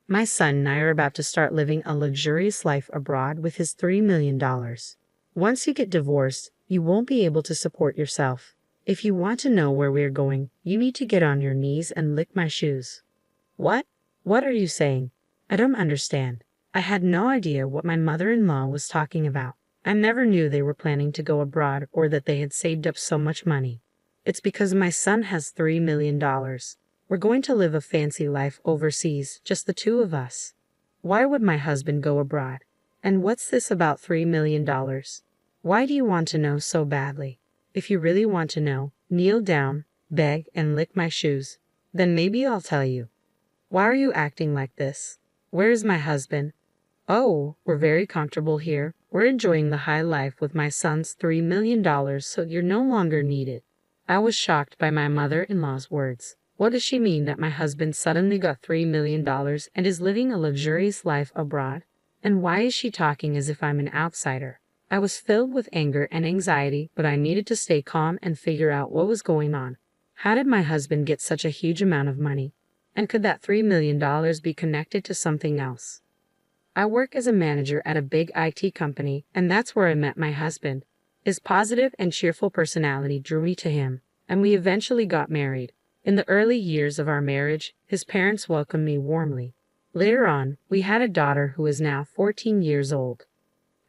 My son and I are about to start living a luxurious life abroad with his $3 million. Once you get divorced, you won't be able to support yourself. If you want to know where we're going, you need to get on your knees and lick my shoes." "What? What are you saying? I don't understand." I had no idea what my mother-in-law was talking about. I never knew they were planning to go abroad or that they had saved up so much money. "It's because my son has $3 million. We're going to live a fancy life overseas, just the two of us." "Why would my husband go abroad? And what's this about $3 million? Why do you want to know so badly? If you really want to know, kneel down, beg, and lick my shoes. Then maybe I'll tell you." "Why are you acting like this? Where is my husband?" "Oh, we're very comfortable here. We're enjoying the high life with my son's $3 million, so you're no longer needed." I was shocked by my mother-in-law's words. What does she mean that my husband suddenly got $3 million and is living a luxurious life abroad? And why is she talking as if I'm an outsider? I was filled with anger and anxiety, but I needed to stay calm and figure out what was going on. How did my husband get such a huge amount of money? And could that $3 million be connected to something else? I work as a manager at a big IT company, and that's where I met my husband. His positive and cheerful personality drew me to him, and we eventually got married. In the early years of our marriage, his parents welcomed me warmly. Later on, we had a daughter who is now 14 years old.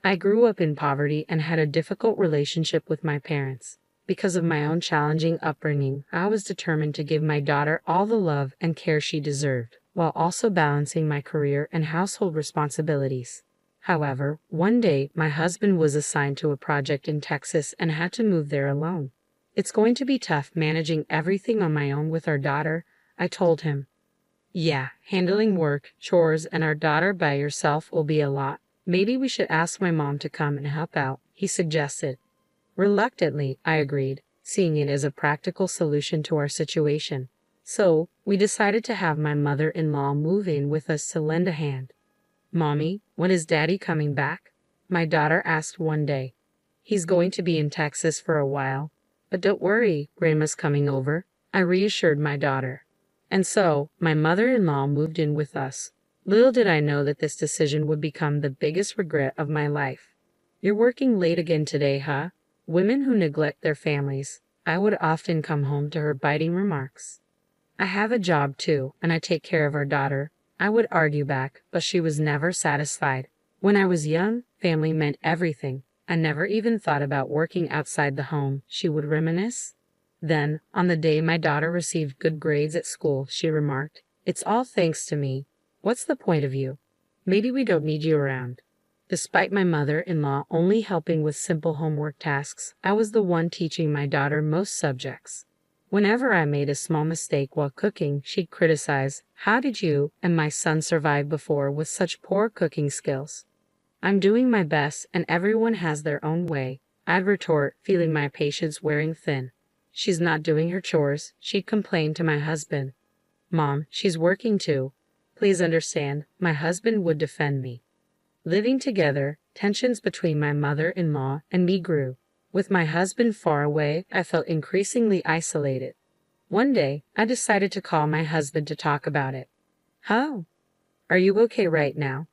I grew up in poverty and had a difficult relationship with my parents. Because of my own challenging upbringing, I was determined to give my daughter all the love and care she deserved, while also balancing my career and household responsibilities. However, one day my husband was assigned to a project in Texas and had to move there alone. "It's going to be tough managing everything on my own with our daughter," I told him. "Yeah, handling work, chores, and our daughter by yourself will be a lot. Maybe we should ask my mom to come and help out," he suggested. Reluctantly, I agreed, seeing it as a practical solution to our situation. So, we decided to have my mother-in-law move in with us to lend a hand. "Mommy, when is Daddy coming back?" my daughter asked one day. "He's going to be in Texas for a while. But don't worry, Grandma's coming over," I reassured my daughter. And so, my mother-in-law moved in with us. Little did I know that this decision would become the biggest regret of my life. "You're working late again today, huh? Women who neglect their families," I would often come home to her biting remarks. "I have a job too, and I take care of our daughter," I would argue back, but she was never satisfied. "When I was young, family meant everything. I never even thought about working outside the home," she would reminisce. Then, on the day my daughter received good grades at school, she remarked, "It's all thanks to me. What's the point of you? Maybe we don't need you around." Despite my mother-in-law only helping with simple homework tasks, I was the one teaching my daughter most subjects. Whenever I made a small mistake while cooking, she'd criticize, "How did you and my son survive before with such poor cooking skills?" "I'm doing my best, and everyone has their own way," I'd retort, feeling my patience wearing thin. "She's not doing her chores," she'd complain to my husband. "Mom, she's working too. Please understand," my husband would defend me. Living together, tensions between my mother-in-law and me grew. With my husband far away, I felt increasingly isolated. One day, I decided to call my husband to talk about it. "How? Are you okay right now?"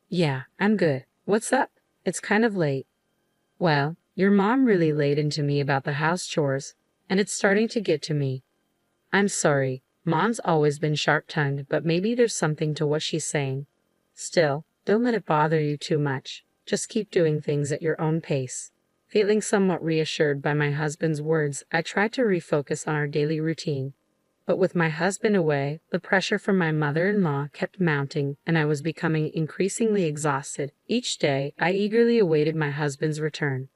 "Yeah, I'm good. What's up? It's kind of late." "Well, your mom really laid into me about the house chores, and it's starting to get to me." "I'm sorry. Mom's always been sharp-tongued, but maybe there's something to what she's saying. Still, don't let it bother you too much. Just keep doing things at your own pace." Feeling somewhat reassured by my husband's words, I tried to refocus on our daily routine. But with my husband away, the pressure from my mother-in-law kept mounting, and I was becoming increasingly exhausted. Each day, I eagerly awaited my husband's return.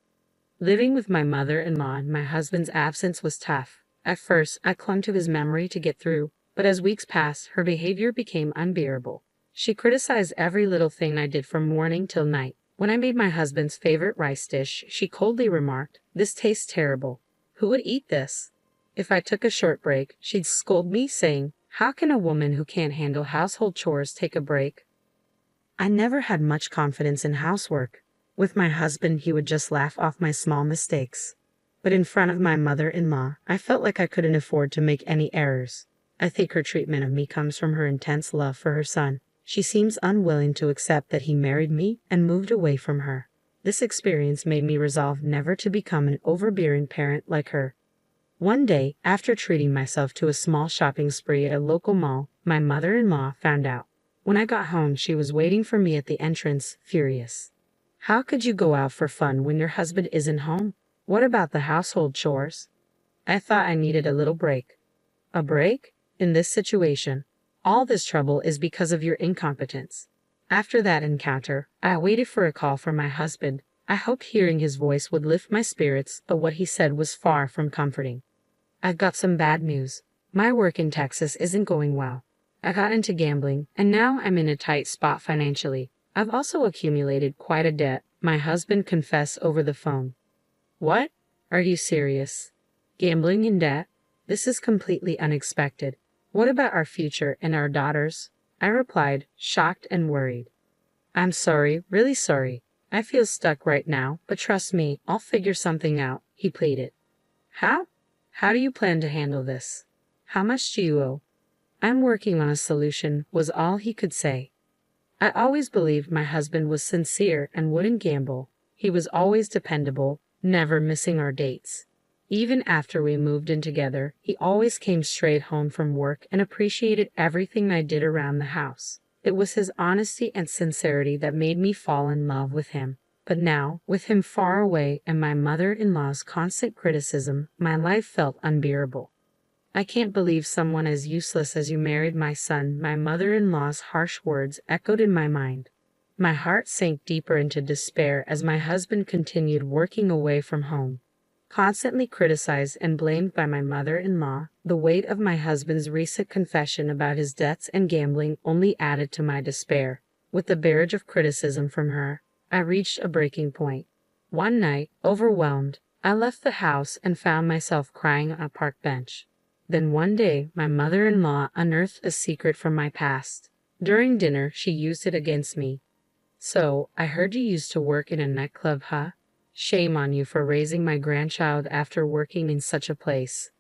Living with my mother-in-law in my husband's absence was tough. At first, I clung to his memory to get through, but as weeks passed, her behavior became unbearable. She criticized every little thing I did from morning till night. When I made my husband's favorite rice dish, she coldly remarked, "This tastes terrible. Who would eat this?" If I took a short break, she'd scold me, saying, "How can a woman who can't handle household chores take a break?" I never had much confidence in housework. With my husband, he would just laugh off my small mistakes. But in front of my mother-in-law, I felt like I couldn't afford to make any errors. I think her treatment of me comes from her intense love for her son. She seems unwilling to accept that he married me and moved away from her. This experience made me resolve never to become an overbearing parent like her. One day, after treating myself to a small shopping spree at a local mall, my mother-in-law found out. When I got home, she was waiting for me at the entrance, furious. How could you go out for fun when your husband isn't home? What about the household chores? I thought I needed a little break. A break? In this situation, all this trouble is because of your incompetence. After that encounter, I waited for a call from my husband. I hoped hearing his voice would lift my spirits, but what he said was far from comforting. I've got some bad news. My work in Texas isn't going well. I got into gambling, and now I'm in a tight spot financially. I've also accumulated quite a debt, my husband confessed over the phone. What? Are you serious? Gambling in debt? This is completely unexpected. What about our future and our daughters? I replied, shocked and worried. I'm sorry, really sorry. I feel stuck right now, but trust me, I'll figure something out, he pleaded. How? How do you plan to handle this? How much do you owe? I'm working on a solution, was all he could say. I always believed my husband was sincere and wouldn't gamble. He was always dependable, never missing our dates. Even after we moved in together, he always came straight home from work and appreciated everything I did around the house. It was his honesty and sincerity that made me fall in love with him. But now, with him far away and my mother-in-law's constant criticism, my life felt unbearable. I can't believe someone as useless as you married my son. My mother-in-law's harsh words echoed in my mind. My heart sank deeper into despair as my husband continued working away from home. Constantly criticized and blamed by my mother-in-law, the weight of my husband's recent confession about his debts and gambling only added to my despair. With the barrage of criticism from her, I reached a breaking point. One night, overwhelmed, I left the house and found myself crying on a park bench. Then one day, my mother-in-law unearthed a secret from my past. During dinner, she used it against me. So, I heard you used to work in a nightclub, huh? Shame on you for raising my grandchild after working in such a place.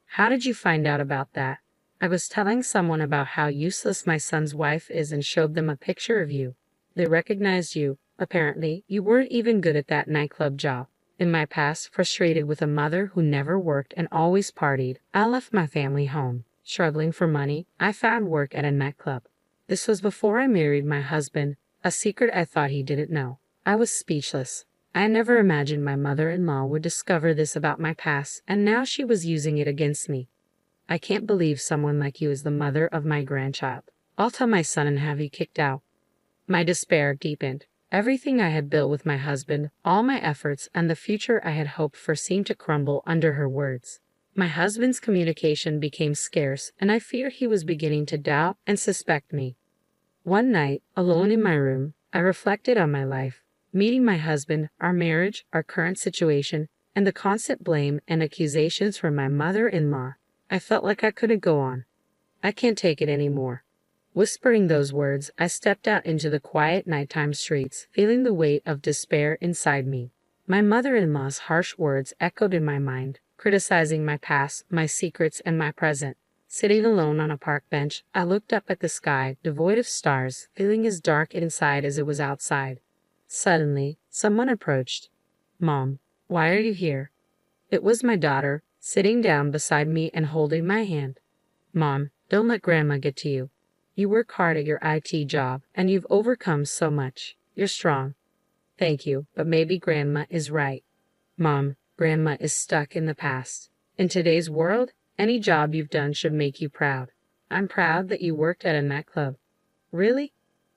How did you find out about that? I was telling someone about how useless my son's wife is and showed them a picture of you. They recognized you. Apparently, you weren't even good at that nightclub job. In my past, frustrated with a mother who never worked and always partied, I left my family home. Struggling for money, I found work at a nightclub. This was before I married my husband, a secret I thought he didn't know. I was speechless. I never imagined my mother-in-law would discover this about my past, and now she was using it against me. I can't believe someone like you is the mother of my grandchild. I'll tell my son and have you kicked out. My despair deepened. Everything I had built with my husband, all my efforts, and the future I had hoped for seemed to crumble under her words. My husband's communication became scarce, and I feared he was beginning to doubt and suspect me. One night, alone in my room, I reflected on my life, meeting my husband, our marriage, our current situation, and the constant blame and accusations from my mother-in-law. I felt like I couldn't go on. I can't take it anymore. Whispering those words, I stepped out into the quiet nighttime streets, feeling the weight of despair inside me. My mother-in-law's harsh words echoed in my mind, criticizing my past, my secrets, and my present. Sitting alone on a park bench, I looked up at the sky, devoid of stars, feeling as dark inside as it was outside. Suddenly, someone approached. Mom, why are you here? It was my daughter, sitting down beside me and holding my hand. Mom, don't let Grandma get to you. You work hard at your IT job, and you've overcome so much. You're strong. Thank you, but maybe Grandma is right. Mom, Grandma is stuck in the past. In today's world, any job you've done should make you proud. I'm proud that you worked at a nightclub. Really?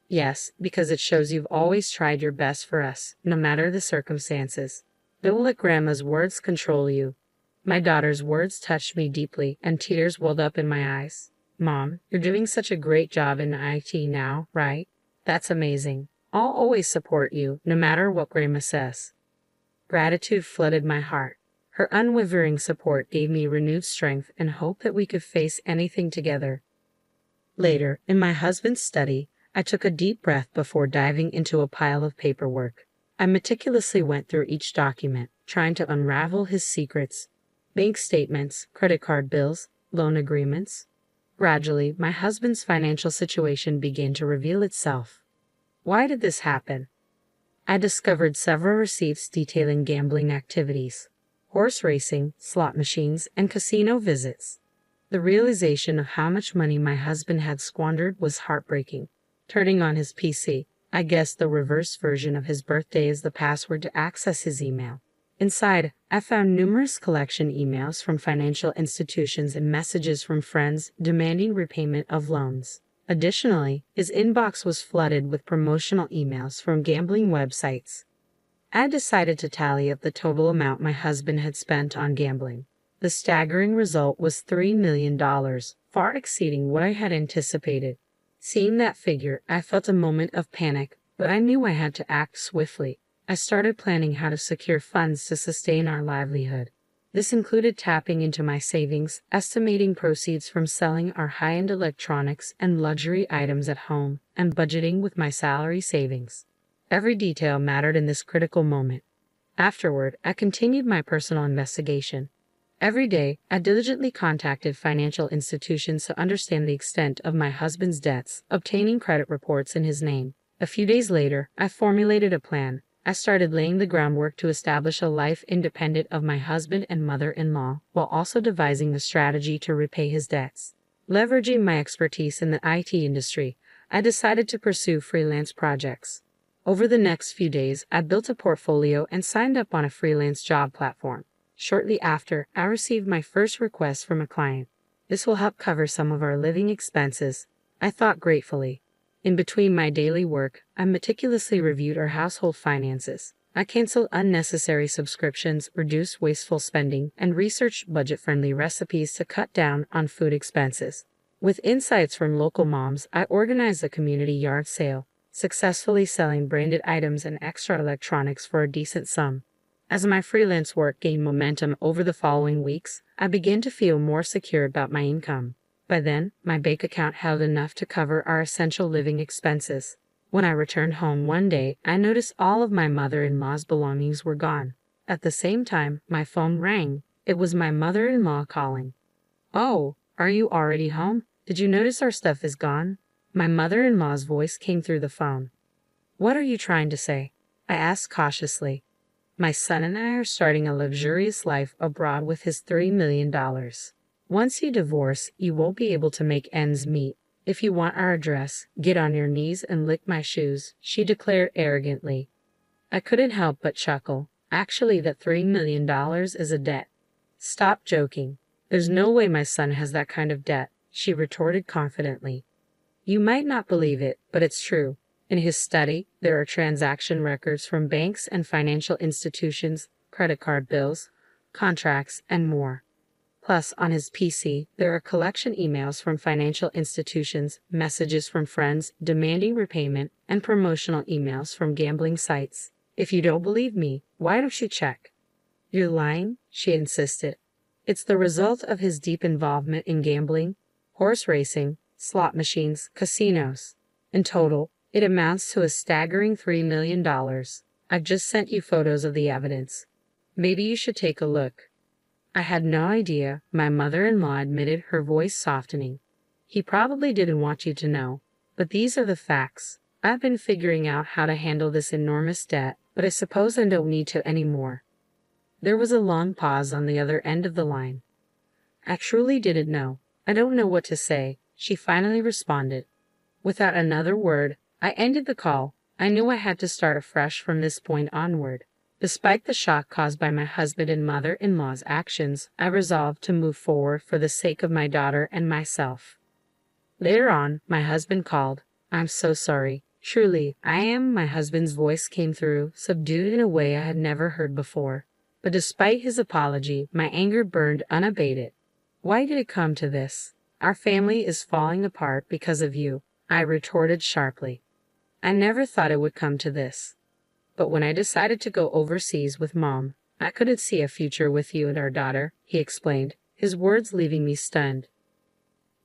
Yes, because it shows you've always tried your best for us, no matter the circumstances. Don't let Grandma's words control you. My daughter's words touched me deeply, and tears welled up in my eyes. Mom, you're doing such a great job in IT now, right? That's amazing. I'll always support you, no matter what Grandma says. Gratitude flooded my heart. Her unwavering support gave me renewed strength and hope that we could face anything together. Later, in my husband's study, I took a deep breath before diving into a pile of paperwork. I meticulously went through each document, trying to unravel his secrets. Bank statements, credit card bills, loan agreements. Gradually, my husband's financial situation began to reveal itself. Why did this happen? I discovered several receipts detailing gambling activities, horse racing, slot machines, and casino visits. The realization of how much money my husband had squandered was heartbreaking. Turning on his PC, I guessed the reverse version of his birthday as the password to access his email. Inside, I found numerous collection emails from financial institutions and messages from friends demanding repayment of loans. Additionally, his inbox was flooded with promotional emails from gambling websites. I decided to tally up the total amount my husband had spent on gambling. The staggering result was $3 million, far exceeding what I had anticipated. Seeing that figure, I felt a moment of panic, but I knew I had to act swiftly. I started planning how to secure funds to sustain our livelihood. This included tapping into my savings, estimating proceeds from selling our high-end electronics and luxury items at home, and budgeting with my salary savings. Every detail mattered in this critical moment. Afterward, I continued my personal investigation. Every day, I diligently contacted financial institutions to understand the extent of my husband's debts, obtaining credit reports in his name. A few days later, I formulated a plan. I started laying the groundwork to establish a life independent of my husband and mother-in-law, while also devising a strategy to repay his debts. Leveraging my expertise in the IT industry, I decided to pursue freelance projects. Over the next few days, I built a portfolio and signed up on a freelance job platform. Shortly after, I received my first request from a client. "This will help cover some of our living expenses," I thought gratefully. In between my daily work, I meticulously reviewed our household finances. I canceled unnecessary subscriptions, reduced wasteful spending, and researched budget-friendly recipes to cut down on food expenses. With insights from local moms, I organized a community yard sale, successfully selling branded items and extra electronics for a decent sum. As my freelance work gained momentum over the following weeks, I began to feel more secure about my income. By then, my bank account held enough to cover our essential living expenses. When I returned home one day, I noticed all of my mother-in-law's belongings were gone. At the same time, my phone rang. It was my mother-in-law calling. "Oh, are you already home? Did you notice our stuff is gone?" My mother-in-law's voice came through the phone. "What are you trying to say?" I asked cautiously. "My son and I are starting a luxurious life abroad with his $3 million. Once you divorce, you won't be able to make ends meet. If you want our address, get on your knees and lick my shoes," she declared arrogantly. I couldn't help but chuckle. "Actually, that $3 million is a debt." "Stop joking. There's no way my son has that kind of debt," she retorted confidently. "You might not believe it, but it's true. In his study, there are transaction records from banks and financial institutions, credit card bills, contracts, and more. Plus, on his PC, there are collection emails from financial institutions, messages from friends demanding repayment, and promotional emails from gambling sites. If you don't believe me, why don't you check?" "You're lying," she insisted. "It's the result of his deep involvement in gambling, horse racing, slot machines, casinos. In total, it amounts to a staggering $3 million. I've just sent you photos of the evidence. Maybe you should take a look." I had no idea, my mother-in-law admitted, her voice softening. "He probably didn't want you to know, but these are the facts. I've been figuring out how to handle this enormous debt, but I suppose I don't need to anymore." There was a long pause on the other end of the line. "I truly didn't know. I don't know what to say," she finally responded. Without another word, I ended the call. I knew I had to start afresh from this point onward. Despite the shock caused by my husband and mother-in-law's actions, I resolved to move forward for the sake of my daughter and myself. Later on, my husband called. "I'm so sorry. Truly, I am." My husband's voice came through, subdued in a way I had never heard before. But despite his apology, my anger burned unabated. "Why did it come to this? Our family is falling apart because of you," I retorted sharply. "I never thought it would come to this. But when I decided to go overseas with Mom, I couldn't see a future with you and our daughter," he explained, his words leaving me stunned.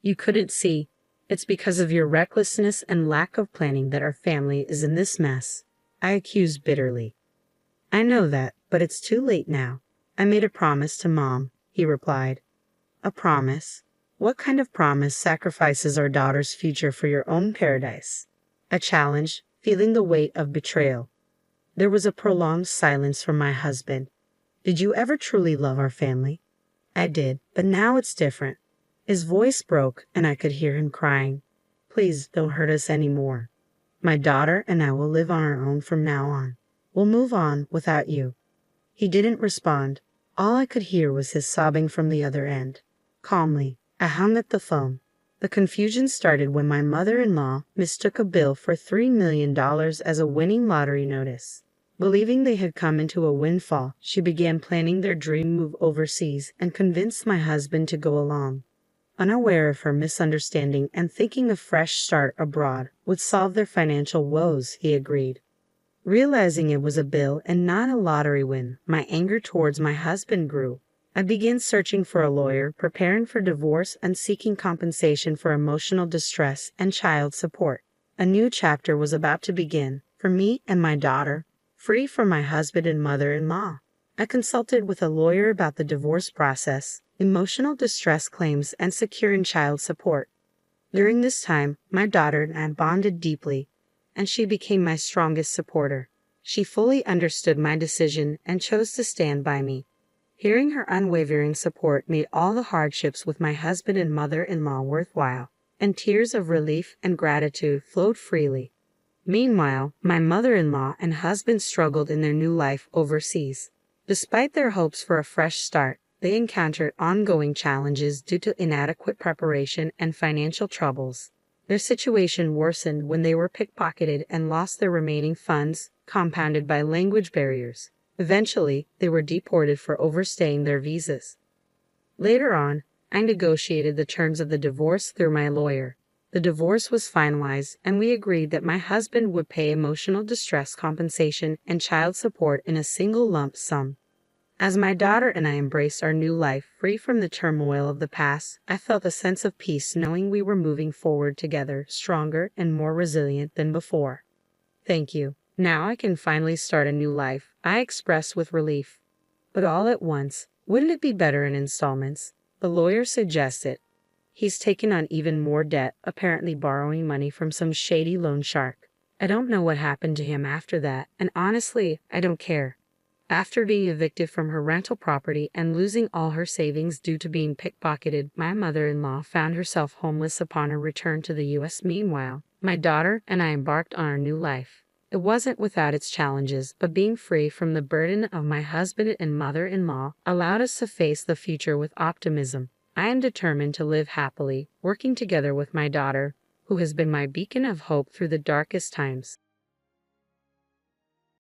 "You couldn't see. It's because of your recklessness and lack of planning that our family is in this mess," I accused bitterly. "I know that, but it's too late now. I made a promise to Mom," he replied. "A promise? What kind of promise sacrifices our daughter's future for your own paradise? A challenge, feeling the weight of betrayal. There was a prolonged silence from my husband. Did you ever truly love our family? I did, but now it's different. His voice broke, and I could hear him crying. Please don't hurt us anymore. My daughter and I will live on our own from now on. We'll move on without you. He didn't respond. All I could hear was his sobbing from the other end. Calmly, I hung up the phone. The confusion started when my mother-in-law mistook a bill for $3 million as a winning lottery notice. Believing they had come into a windfall, she began planning their dream move overseas and convinced my husband to go along. Unaware of her misunderstanding and thinking a fresh start abroad would solve their financial woes, he agreed. Realizing it was a bill and not a lottery win, my anger towards my husband grew. I began searching for a lawyer, preparing for divorce, and seeking compensation for emotional distress and child support. A new chapter was about to begin, for me and my daughter, free from my husband and mother-in-law. I consulted with a lawyer about the divorce process, emotional distress claims, and securing child support. During this time, my daughter and I bonded deeply, and she became my strongest supporter. She fully understood my decision and chose to stand by me. Hearing her unwavering support made all the hardships with my husband and mother-in-law worthwhile, and tears of relief and gratitude flowed freely. Meanwhile, my mother-in-law and husband struggled in their new life overseas. Despite their hopes for a fresh start, they encountered ongoing challenges due to inadequate preparation and financial troubles. Their situation worsened when they were pickpocketed and lost their remaining funds, compounded by language barriers. Eventually, they were deported for overstaying their visas. Later on, I negotiated the terms of the divorce through my lawyer. The divorce was finalized, and we agreed that my husband would pay emotional distress compensation and child support in a single lump sum. As my daughter and I embraced our new life, free from the turmoil of the past, I felt a sense of peace knowing we were moving forward together, stronger and more resilient than before. Thank you. Now I can finally start a new life, I expressed with relief. But all at once, wouldn't it be better in installments? The lawyer suggested. He's taken on even more debt, apparently borrowing money from some shady loan shark. I don't know what happened to him after that, and honestly, I don't care. After being evicted from her rental property and losing all her savings due to being pickpocketed, my mother-in-law found herself homeless upon her return to the U.S. Meanwhile, my daughter and I embarked on our new life. It wasn't without its challenges, but being free from the burden of my husband and mother-in-law allowed us to face the future with optimism. I am determined to live happily, working together with my daughter, who has been my beacon of hope through the darkest times.